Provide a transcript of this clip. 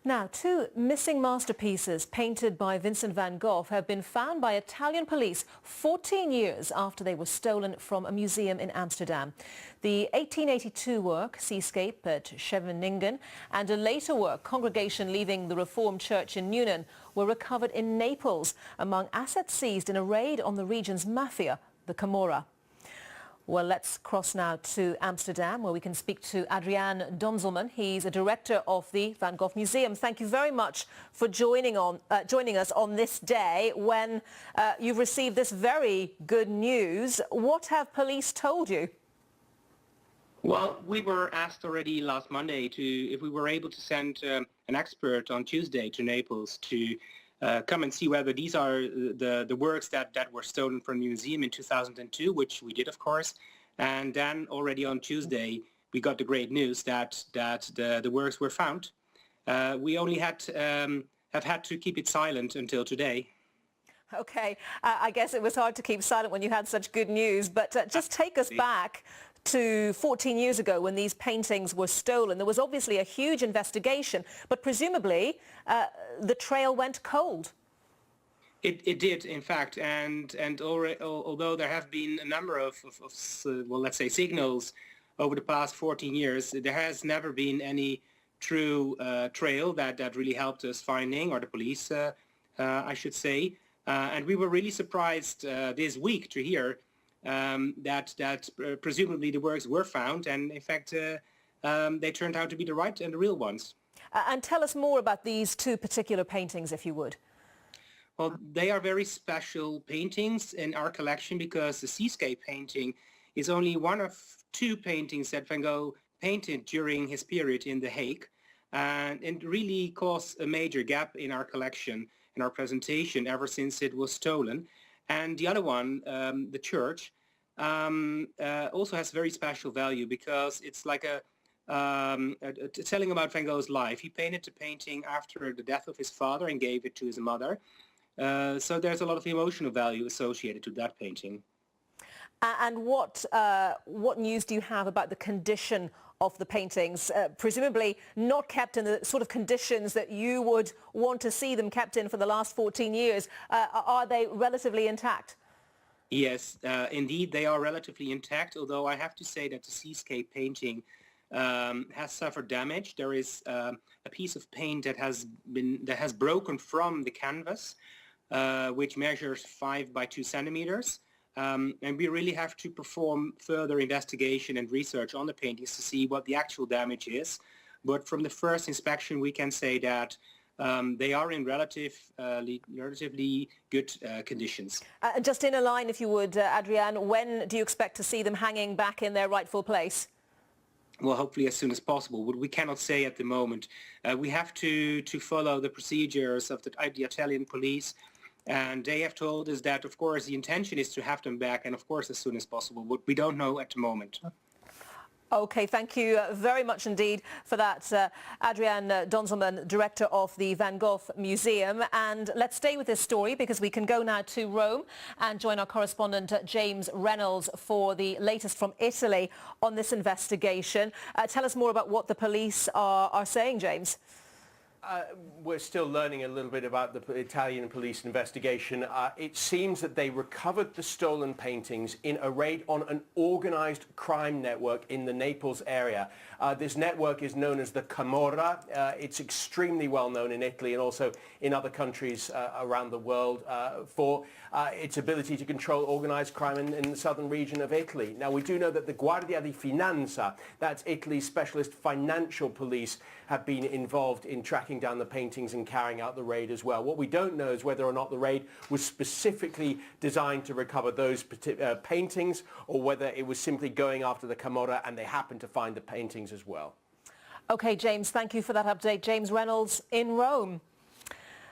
Now, two missing masterpieces painted by Vincent van Gogh have been found by Italian police 14 years after they were stolen from a museum in Amsterdam. The 1882 work, Seascape at Scheveningen, and a later work, Congregation Leaving the Reformed Church in Nuenen, were recovered in Naples among assets seized in a raid on the region's mafia, the Camorra. Well, let's cross now to Amsterdam, where we can speak to Adriaan Donzelman. He's a director of the Van Gogh Museum. Thank you very much for joining us on this day when you've received this very good news. What have police told you? Well, we were asked already last Monday if we were able to send an expert on Tuesday to Naples to come and see whether these are the works that were stolen from the museum in 2002, which we did, of course. And then already on Tuesday, we got the great news that the works were found. We only have had to keep it silent until today. Okay, I guess it was hard to keep silent when you had such good news, but just take us back to 14 years ago when these paintings were stolen. There was obviously a huge investigation, but presumably the trail went cold. It did, in fact, and although there have been a number of well, let's say, signals over the past 14 years, there has never been any true trail that really helped us finding, or the police, I should say. And we were really surprised this week to hear that presumably the works were found, and in fact they turned out to be the right and the real ones. And tell us more about these two particular paintings, if you would. Well, they are very special paintings in our collection because the Seascape painting is only one of two paintings that Van Gogh painted during his period in The Hague, and it really caused a major gap in our collection, in our presentation, ever since it was stolen. And the other one, the church, also has very special value because it's like telling about Van Gogh's life. He painted the painting after the death of his father and gave it to his mother. So there's a lot of emotional value associated to that painting. And what news do you have about the condition of the paintings? Presumably not kept in the sort of conditions that you would want to see them kept in for the last 14 years. Are they relatively intact? Yes, indeed, they are relatively intact, although I have to say that the Seascape painting has suffered damage. There is a piece of paint that has broken from the canvas, which measures 5 by 2 centimeters. And we really have to perform further investigation and research on the paintings to see what the actual damage is. But from the first inspection, we can say that they are in relatively good conditions. Just in a line, if you would, Adriaan, when do you expect to see them hanging back in their rightful place? Well, hopefully as soon as possible. What we cannot say at the moment. We have to follow the procedures of the Italian police. And they have told us that, of course, the intention is to have them back, and of course, as soon as possible. But we don't know at the moment. Okay, thank you very much indeed for that, Adriaan Donzelman, director of the Van Gogh Museum. And let's stay with this story because we can go now to Rome and join our correspondent James Reynolds for the latest from Italy on this investigation. Tell us more about what the police are saying, James. We're still learning a little bit about the Italian police investigation. It seems that they recovered the stolen paintings in a raid on an organized crime network in the Naples area. This network is known as the Camorra. It's extremely well known in Italy and also in other countries around the world for its ability to control organized crime in the southern region of Italy. Now, we do know that the Guardia di Finanza, that's Italy's specialist financial police, have been involved in tracking down the paintings and carrying out the raid as well. What we don't know is whether or not the raid was specifically designed to recover those paintings, or whether it was simply going after the Camorra and they happened to find the paintings as well. Okay, James, thank you for that update. James Reynolds in Rome.